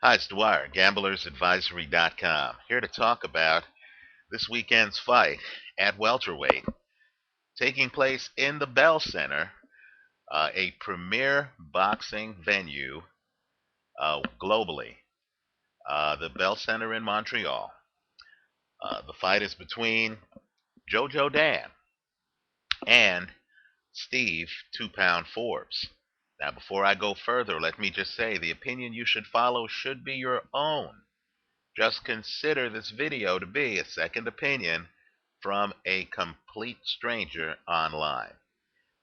Hi, it's Dwyer, gamblersadvisory.com. Here to talk about this weekend's fight at welterweight, taking place in the Bell Center, a premier boxing venue globally. The Bell Center in Montreal. The fight is between JoJo Dan and Steve 2 Pound Forbes. Now, before I go further, let me just say the opinion you should follow should be your own. Just consider this video to be a second opinion from a complete stranger online.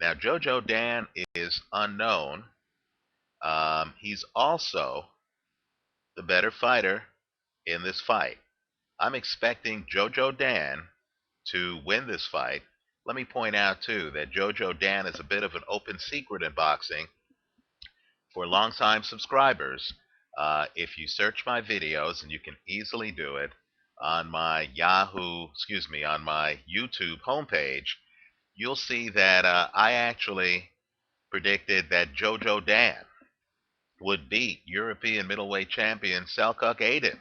Now, JoJo Dan is unknown. He's also the better fighter in this fight. I'm expecting JoJo Dan to win this fight. Let me point out, too, that JoJo Dan is a bit of an open secret in boxing for longtime subscribers. If you search my videos, and you can easily do it on my on my YouTube homepage, you'll see that I actually predicted that JoJo Dan would beat European middleweight champion Selçuk Aydin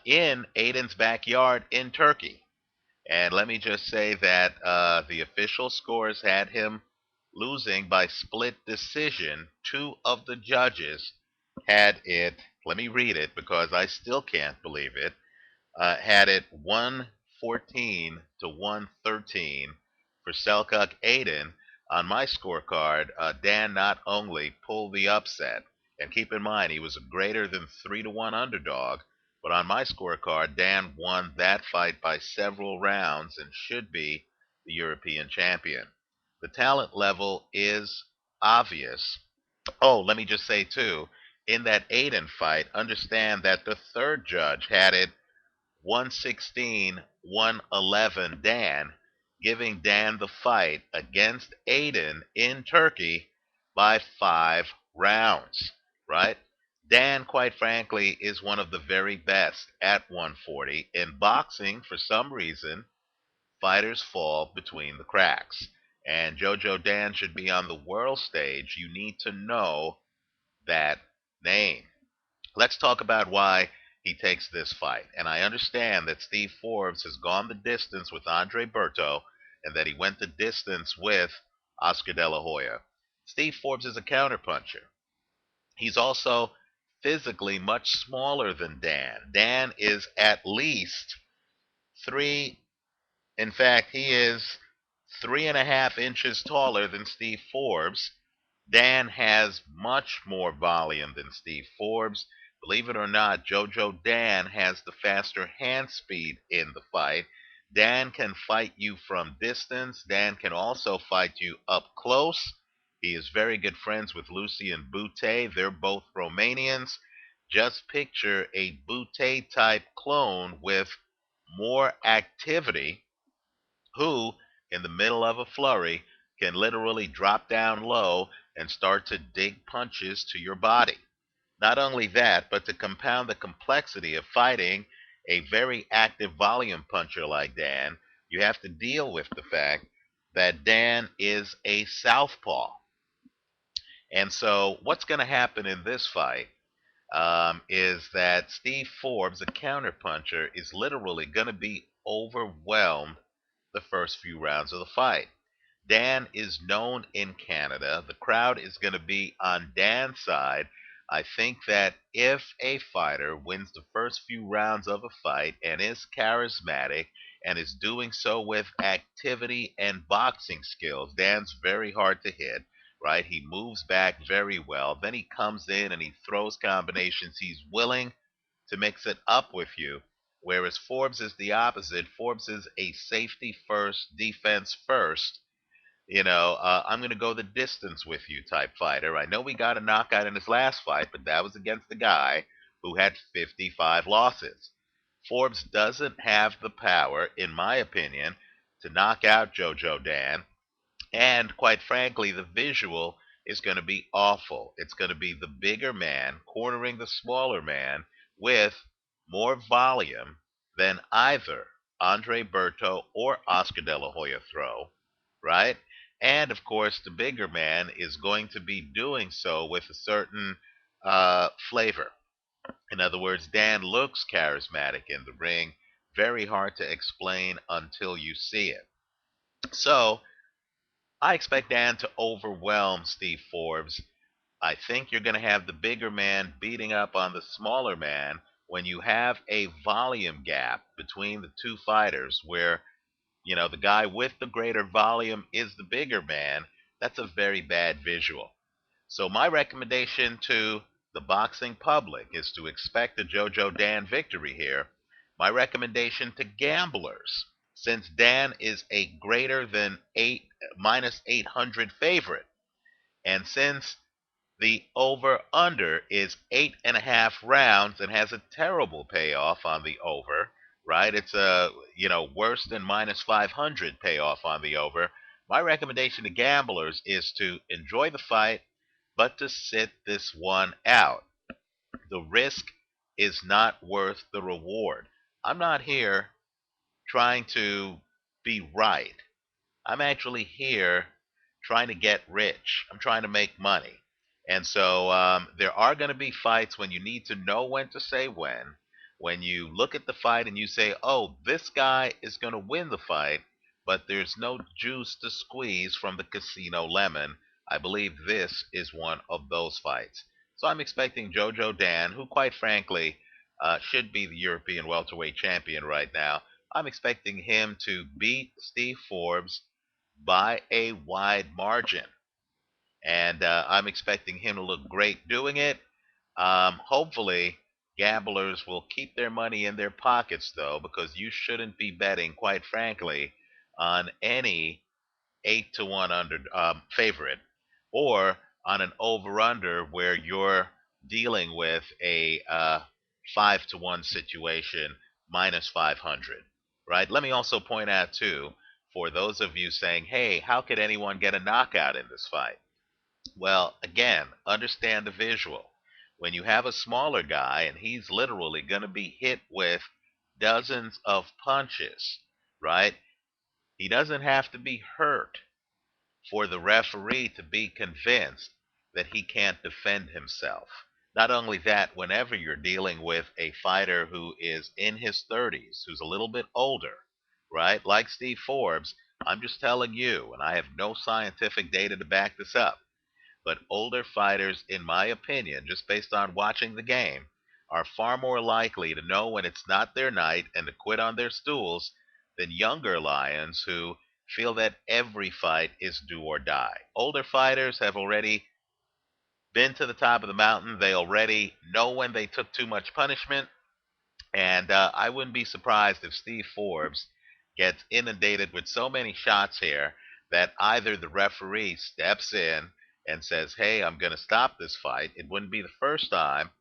in Aydin's backyard in Turkey. And let me just say that the official scores had him losing by split decision. Two of the judges had it, let me read it because I still can't believe it, had it 114 to 113 for Selçuk Aydin. On my scorecard, Dan not only pulled the upset, and keep in mind he was a greater than 3-1 underdog, but on my scorecard, Dan won that fight by several rounds and should be the European champion. The talent level is obvious. Oh, let me just say too, in that Aiden fight, understand that the third judge had it 116, 111 Dan, giving Dan the fight against Aiden in Turkey by 5 rounds, right? Dan, quite frankly, is one of the very best at 140. In boxing, for some reason, fighters fall between the cracks. And JoJo Dan should be on the world stage. You need to know that name. Let's talk about why he takes this fight. And I understand that Steve Forbes has gone the distance with Andre Berto and that he went the distance with Oscar De La Hoya. Steve Forbes is a counterpuncher. He's also physically much smaller than Dan. Dan is at least three, in fact, he is 3.5 inches taller than Steve Forbes. Dan has much more volume than Steve Forbes. Believe it or not, JoJo Dan has the faster hand speed in the fight. Dan can fight you from distance. Dan can also fight you up close. He is very good friends with Lucien Boutte. They're both Romanians. Just picture a Boutte type clone with more activity who, in the middle of a flurry, can literally drop down low and start to dig punches to your body. Not only that, but to compound the complexity of fighting a very active volume puncher like Dan, you have to deal with the fact that Dan is a southpaw. And so, what's going to happen in this fight is that Steve Forbes, a counterpuncher, is literally going to be overwhelmed the first few rounds of the fight. Dan is known in Canada. The crowd is going to be on Dan's side. I think that if a fighter wins the first few rounds of a fight and is charismatic and is doing so with activity and boxing skills, Dan's very hard to hit, right? He moves back very well. Then he comes in and he throws combinations. He's willing to mix it up with you. Whereas Forbes is the opposite. Forbes is a safety first, defense first. I'm going to go the distance with you type fighter. I know we got a knockout in his last fight, but that was against a guy who had 55 losses. Forbes doesn't have the power, in my opinion, to knock out JoJo Dan. And quite frankly, the visual is going to be awful. It's going to be the bigger man cornering the smaller man with more volume than either Andre Berto or Oscar De La Hoya throw, right? And of course, the bigger man is going to be doing so with a certain flavor. In other words, Dan looks charismatic in the ring, very hard to explain until you see it. So I expect Dan to overwhelm Steve Forbes. I think you're going to have the bigger man beating up on the smaller man when you have a volume gap between the two fighters where, the guy with the greater volume is the bigger man. That's a very bad visual. So my recommendation to the boxing public is to expect a JoJo Dan victory here. My recommendation to gamblers, since Dan is a greater than minus 800 favorite, and since the over under is 8.5 rounds and has a terrible payoff on the over, right? It's a, worse than minus 500 payoff on the over. My recommendation to gamblers is to enjoy the fight, but to sit this one out. The risk is not worth the reward. I'm not here trying to be right. I'm actually here trying to get rich. I'm trying to make money. And so there are going to be fights when you need to know when to say when. When you look at the fight and you say, oh, this guy is going to win the fight, but there's no juice to squeeze from the casino lemon. I believe this is one of those fights. So I'm expecting JoJo Dan, who quite frankly should be the European welterweight champion right now. I'm expecting him to beat Steve Forbes by a wide margin. And I'm expecting him to look great doing it. Hopefully, gamblers will keep their money in their pockets, though, because you shouldn't be betting, quite frankly, on any 8-1 under favorite or on an over under where you're dealing with a 5-1 situation minus 500, right? Let me also point out, too, for those of you saying, hey, how could anyone get a knockout in this fight? Well, again, understand the visual. When you have a smaller guy and he's literally going to be hit with dozens of punches, right? He doesn't have to be hurt for the referee to be convinced that he can't defend himself. Not only that, whenever you're dealing with a fighter who is in his 30s, who's a little bit older, right, like Steve Forbes, I'm just telling you, and I have no scientific data to back this up, but older fighters, in my opinion, just based on watching the game, are far more likely to know when it's not their night and to quit on their stools than younger lions who feel that every fight is do or die. Older fighters have already been to the top of the mountain. They already know when they took too much punishment. And I wouldn't be surprised if Steve Forbes gets inundated with so many shots here that either the referee steps in and says, hey, I'm going to stop this fight. It wouldn't be the first time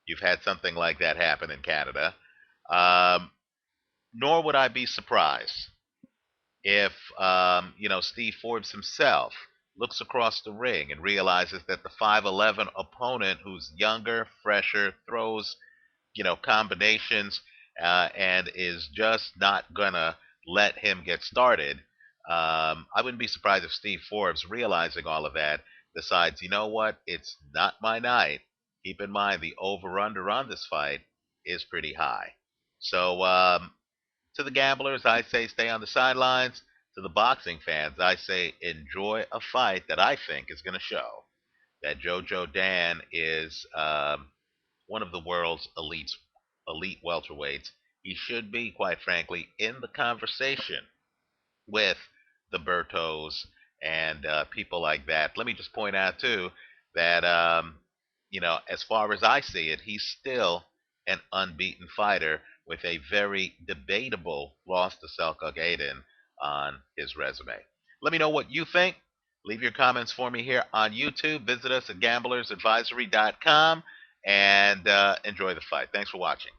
you've had something like that happen in Canada. Nor would I be surprised if Steve Forbes himself looks across the ring and realizes that the 5'11 opponent, who's younger, fresher, throws combinations, and is just not gonna let him get started. I wouldn't be surprised if Steve Forbes, realizing all of that, decides, you know what, it's not my night. Keep in mind the over/under on this fight is pretty high. So to the gamblers, I say stay on the sidelines. To the boxing fans, I say enjoy a fight that I think is going to show that JoJo Dan is one of the world's elite welterweights. He should be, quite frankly, in the conversation with the Bertos and people like that. Let me just point out too that as far as I see it, he's still an unbeaten fighter with a very debatable loss to Selçuk Aydin on his resume. Let me know what you think. Leave your comments for me here on YouTube. Visit us at gamblersadvisory.com and enjoy the fight. Thanks for watching.